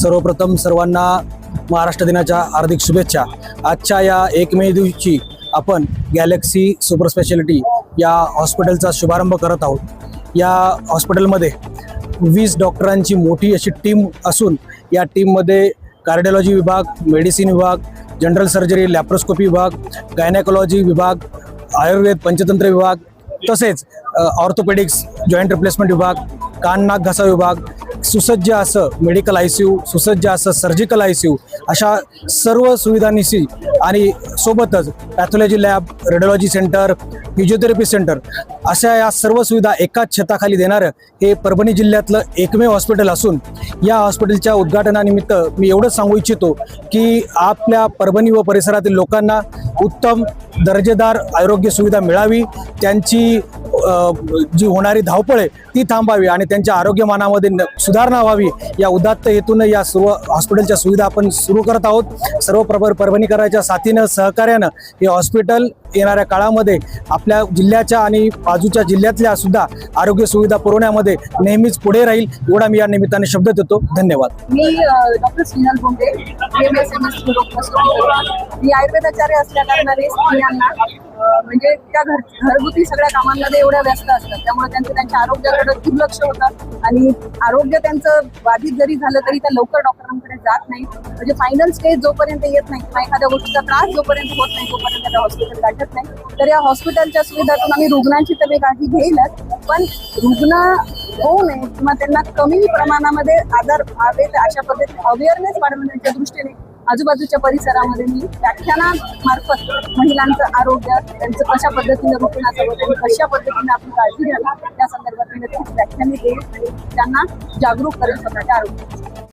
सर्वप्रथम सर्वांना महाराष्ट्र दिनाच्या हार्दिक शुभेच्छा। आजच्या या 1 मे दिवशी आपण गॅलेक्सी सुपर स्पेशालिटी या हॉस्पिटलचा शुभारंभ करत आहोत। या हॉस्पिटलमध्ये 20 डॉक्टरांची मोठी अशी टीम असून या टीममध्ये कार्डिओलॉजी विभाग, मेडिसिन विभाग, जनरल सर्जरी, लॅप्रोस्कोपी विभाग, गायनेकोलॉजी विभाग, आयुर्वेद पंचतंत्र विभाग, तसेच ऑर्थोपेडिक्स, जॉईंट रिप्लेसमेंट विभाग, कान नाक घसा विभाग, सुसज्ज असं मेडिकल ICU, सुसज्ज असं सर्जिकल ICU, अशा सर्व सुविधांनिशी आणि सोबतच pathology lab, radiology centre, physiotherapy centre अशा या सर्व सुविधा एकाच छताखाली देणारं हे परभणी जिल्ह्यातलं एकमेव हॉस्पिटल असून या हॉस्पिटलच्या उद्घाटनानिमित्त मी एवढंच सांगू इच्छितो की आपल्या परभणी व परिसरातील लोकांना उत्तम दर्जेदार आरोग्य सुविधा मिळावी, त्यांची जी होणारी धावपळ आहे ती थांबावी आणि त्यांच्या आरोग्यमानामध्ये सुधारणा व्हावी या उदात्त हेतून या सर्व हॉस्पिटलच्या सुविधा आपण सुरू करत आहोत। सर्व परभणीकरांच्या साथीनं सहकार्यानं हे हॉस्पिटल येणाऱ्या काळामध्ये आपल्या जिल्ह्याच्या आणि बाजूच्या जिल्ह्यातल्या सुद्धा आरोग्य सुविधा पुरवण्यामध्ये नेहमीच पुढे राहील एवढा मी या निमित्ताने शब्द देतो। धन्यवाद। मी डॉक्टर स्नेहल बोंडे, MSMS मी आयुर्वेदाचार्य असल्या कारणाने स्त्रियांना म्हणजे त्या घरगुती सगळ्या कामांमध्ये एवढ्या व्यस्त असतात, त्यामुळे त्यांच्या आरोग्याकडे दुर्लक्ष होतं आणि आरोग्य त्यांचं बाधित जरी झालं तरी त्या लवकर डॉक्टरांकडे जात नाही। म्हणजे फायनल स्टेज जोपर्यंत येत नाही किंवा एखाद्या गोष्टीचा त्रास जोपर्यंत होत नाही तोपर्यंत त्या हॉस्पिटल गाठत नाही। तर या हॉस्पिटलच्या सुविधातून आम्ही रुग्णांची तर काळजी घेईलच, पण रुग्ण होऊ नये किंवा त्यांना कमी प्रमाणामध्ये आजार व्हावेत अशा पद्धतीने अवेअरनेस वाढवण्याच्या दृष्टीने आजूबाजूच्या परिसरामध्ये मी व्याख्यानामार्फत महिलांचं आरोग्य, त्यांचं कशा पद्धतीने रुटीन असावं, त्यांनी कशा पद्धतीने आपली काळजी घ्यावी त्या संदर्भात मी नक्कीच व्याख्याने देईल आणि त्यांना जागरूक करेल स्वतःच्या आरोग्याची।